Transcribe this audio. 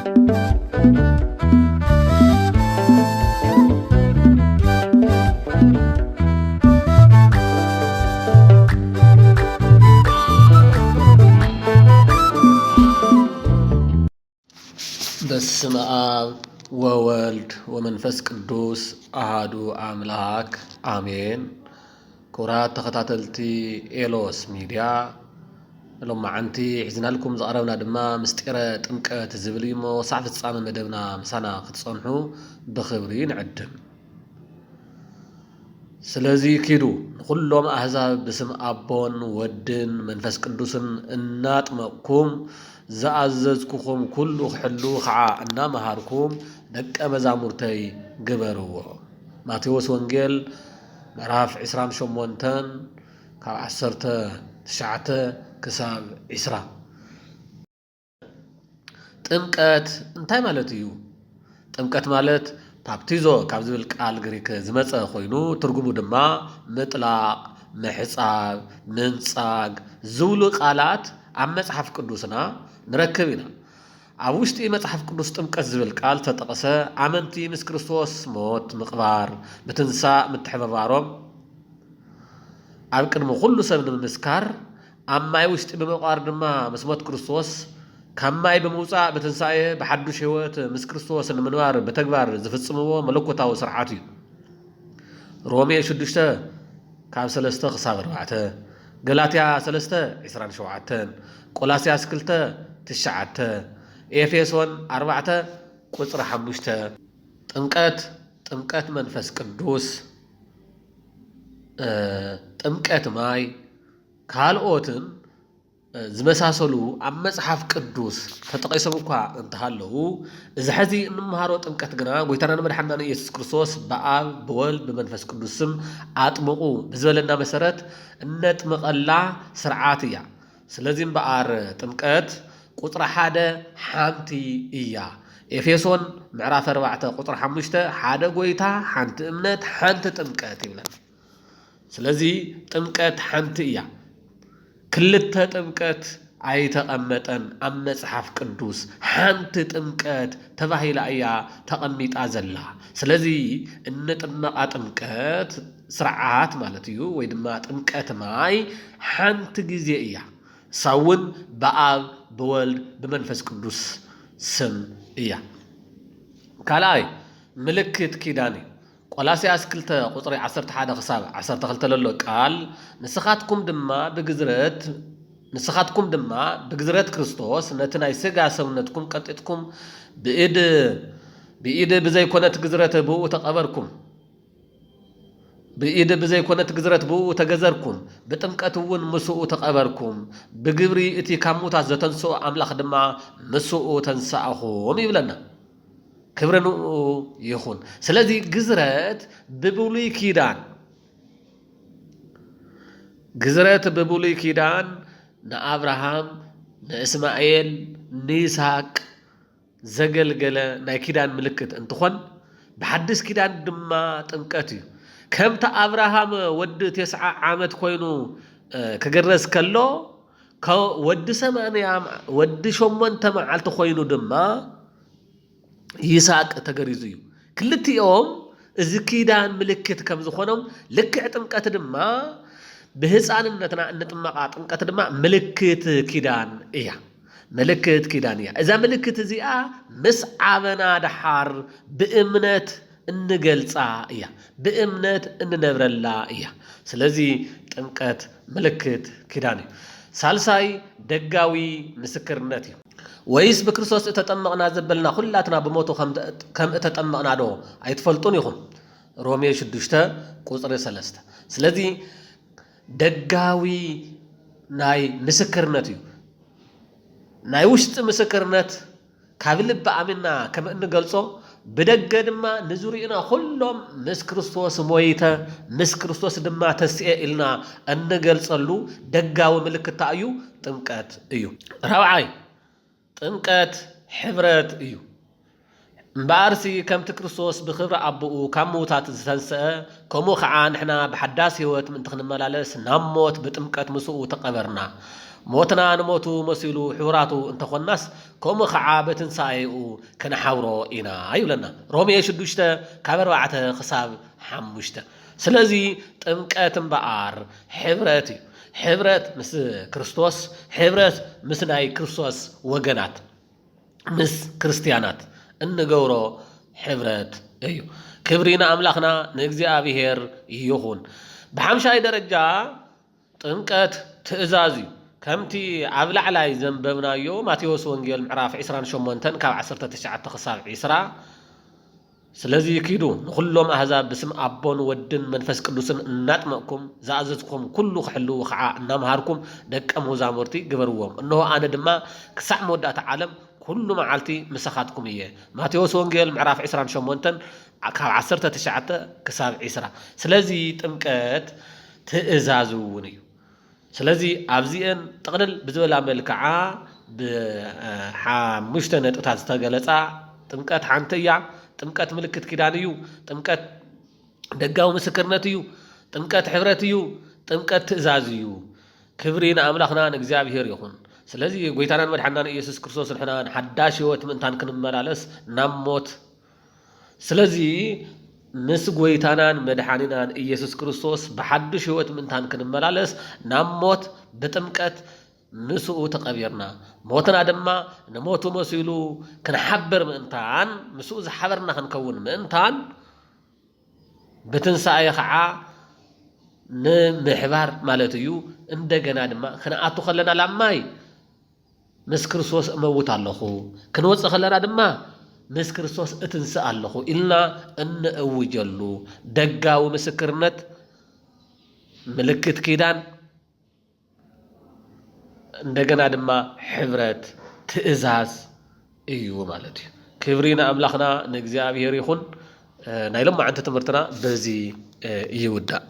በስመ አብ ወወልድ ወመንፈስ ቅዱስ አሃዱ አምላክ አሜን። ክቡራት ተኸታተልቲ ኤሎስ ሚድያ ሎማዓንቲ ሒዝናልኩም ዝቐረብና ድማ ምስጢረ ጥምቀት ዝብል እዩ እሞ ሳዕ ፍጻመ መደብና ምሳና ክትጸንሑ ብኽብሪ ንዕድም። ስለዚ ኪዱ ንኹሎም ኣሕዛብ ብስም ኣቦን ወድን መንፈስ ቅዱስን እናጥመቕኩም ዝኣዘዝኩኹም ኩሉ ክሕሉ ከዓ እናመሃርኩም ደቀ መዛሙርተይ ግበርዎ። ማቴዎስ ወንጌል ምዕራፍ 28 ካብ 19 ክሳብ 20። ጥምቀት እንታይ ማለት እዩ? ጥምቀት ማለት ባፕቲዞ ካብ ዝብል ቃል ግሪክ ዝመፀ ኮይኑ ትርጉሙ ድማ ምጥላቕ፣ ምሕፃብ፣ ምንጻግ ዝብሉ ቃላት ኣብ መጽሓፍ ቅዱስና ንረክብ ኢና። ኣብ ውሽጢ መጽሓፍ ቅዱስ ጥምቀት ዝብል ቃል ተጠቐሰ ኣመንቲ ምስ ክርስቶስ ሞት ምቕባር ብትንሳእ ምትሕብባሮም ኣብ ቅድሚ ኩሉ ሰብ ንምምስካር ኣብ ማይ ውሽጢ ብምቕባር ድማ ምስ ሞት ክርስቶስ ካብ ማይ ብምውፃእ ብትንሳኤ ብሓዱሽ ህይወት ምስ ክርስቶስ ንምንባር ብተግባር ዝፍጽምዎ መለኮታዊ ስርዓት እዩ። ሮሜ 6 ካብ 3 ክሳብ 4፣ ገላትያ 3 27፣ ቆላስያስ 2 9፣ ኤፌሶን 4 ቁጽሪ 5። ጥምቀት መንፈስ ቅዱስ፣ ጥምቀት ማይ ካልኦትን ዝመሳሰሉ ኣብ መጽሓፍ ቅዱስ ተጠቒሶም እኳ እንተሃለዉ እዚ ሕዚ እንመሃሮ ጥምቀት ግና ጎይታና መድሓኒና ኢየሱስ ክርስቶስ ብኣብ ብወልድ ብመንፈስ ቅዱስ ስም ኣጥምቑ ብዝበለና መሰረት እነጥምቐላ ስርዓት እያ። ስለዚ እምበኣር ጥምቀት ቁጥሪ 1 ሓንቲ እያ። ኤፌሶን ምዕራፍ 4 ቁጥሪ 5 ሓደ ጎይታ፣ ሓንቲ እምነት፣ ሓንቲ ጥምቀት ይብለን። ስለዚ ጥምቀት ሓንቲ እያ። ክልተ ጥምቀት ኣይተቐመጠን ኣብ መጽሓፍ ቅዱስ፣ ሓንቲ ጥምቀት ተባሂላ እያ ተቐሚጣ ዘላ። ስለዚ እንጥመቓ ጥምቀት ስርዓት ማለት እዩ፣ ወይ ድማ ጥምቀት ማይ ሓንቲ ግዜ እያ። ሳውን ብኣብ ብወልድ ብመንፈስ ቅዱስ ስም እያ። ካልኣይ ምልክት ኪዳን እዩ። ቆላስያስ 2 ቁጽሪ 11 ክሳብ 12 ለሎ ቃል ንስኻትኩም ድማ ብግዝረት ክርስቶስ ነቲ ናይ ሥጋ ሰውነትኩም ቀጢጥኩም ብኢድ ብዘይኮነት ግዝረት ብኡ ተቐበርኩም፣ ብኢድ ብዘይኮነት ግዝረት ብኡ ተገዘርኩም፣ ብጥምቀት እውን ምስኡ ተቐበርኩም፣ ብግብሪ እቲ ካብ ሙታት ዘተንስኦ ኣምላኽ ድማ ምስኡ ተንሳኣኹም ይብለና። ክብሪ ንኡ ይኹን። ስለዚ ግዝረት ብብሉይ ኪዳን ንኣብርሃም፣ ንእስማኤል፣ ንይስሐቅ ዘገልገለ ናይ ኪዳን ምልክት እንትኾን ብሓድስ ኪዳን ድማ ጥምቀት እዩ። ከምቲ ኣብርሃም ወዲ 9 ዓመት ኮይኑ ክግረዝ ከሎ ወዲ 8 መዓልቲ ኮይኑ ድማ ይስሐቅ ተገሪዙ እዩ። ክልቲኦም እዚ ኪዳን ምልክት ከም ዝኾኖም ልክዕ ጥምቀት ድማ ብህፃንነትና እንጥመቓ ጥምቀት ድማ ምልክት ኪዳን እያ። እዛ ምልክት እዚኣ ምስ ዓበና ድሓር ብእምነት እንገልፃ እያ፣ ብእምነት እንነብረላ እያ። ስለዚ ጥምቀት ምልክት ኪዳን እዩ። ሳልሳይ ደጋዊ ምስክርነት እዩ። ወይስ ብክርስቶስ እተጠመቕና ዘበልና ኩላትና ብሞቱ ከም እተጠመቕና ዶ ኣይትፈልጡን ኢኹም? ሮሜ 6 ቁጽሪ 3። ስለዚ ደጋዊ ናይ ምስክርነት እዩ። ናይ ውሽጢ ምስክርነት ካብ ልቢ ኣሚንና ከም እንገልጾ ብደገ ድማ ንዙሪኡና ኩሎም ምስ ክርስቶስ ሞይተ ምስ ክርስቶስ ድማ ተስኤ ኢልና እንገልጸሉ ደጋዊ ምልክታ እዩ ጥምቀት እዩ። ራብዓይ ጥምቀት ሕብረት እዩ። እምበኣርሲ ከምቲ ክርስቶስ ብክብሪ ኣቦኡ ካብ ምውታት ዝተንስአ ከምኡ ከዓ ንሕና ብሓዳስ ህይወት ምእንቲ ክንመላለስ ናብ ሞት ብጥምቀት ምስኡ ተቐበርና። موتنا نموتو مسيلو حوراتو انت خناس كوم خعابة سايقو كنحاورو إنا أيولنا رومي شدوشتا كابر وعته خصاب حموشتا سلازي تمكات بقار حبرت مس كريستوس حبرت مس ناي كريستوس وجنات مس كريستيانات النجورو حبرت أيو كبرينا أملاخنا نجزي أبيهر يهون بحمشاي درجة تمكات تأزازي كمتي عبلع على زنبنا يوم ماتيوس وانجيل معراف عسران شمونتن كاب 19 خصاب عسرا سلازي كيدو كلهم أحزاب باسم أبون ودن منفس قدوسن ناتمكم زازتكم كله خحلو وخعا نامهاركم دك أموزامورتي قبروهم إنه أنا دما كسع مودات عالم كل معالتي مسخاتكم إيه ماتيوس وانجيل معراف عسران شمونتن كاب 19 كساب عسرا سلازي تمكت تأزازوني سلازي أبزيان تقدل بزول عمل كعا بحمشت نتقطع تستغلصا تمكت حنتيا تمكت ملكت كيدانيو تمكت دغاو مسكرنتيو تمكت حبرتيو تمكت تزازيو كبرينا أملاخنا نغزابيهر يخون سلازي غويتانا مدحنا ኢየሱስ ክርስቶስ ንሕና ሓዳሽ ህይወት ምንታን ክንመላለስ ናሞት سلازي مس غويتانان مدحانينان ኢየሱስ ክርስቶስ بحدش ህይወት ምንታን ክንመላለስ ናሞት بتمكت مسؤ تقبيرنا موتنا دما نموت مسيلو كنحبر مئنتان مسؤ زحبرنا خنكون مئنتان بتنسى خعا نمحبار مالتيو اندغنا دما خنااتو خلنا لاماي مس كريستوس موت اللهو كنوص خلنا دما مس كريستوس اتنسى اللهو إلنا ان اوجلو دغاو مسكرنت ملكت كيدان እንደገና ድማ ሕብረት ትእዛዝ እዩ ማለት እዩ ክብሪና አምላኽና ንእግዚአብሔር ይኹን ናይሎም ማዓንቲ ትምህርትና በዚ ይውዳእ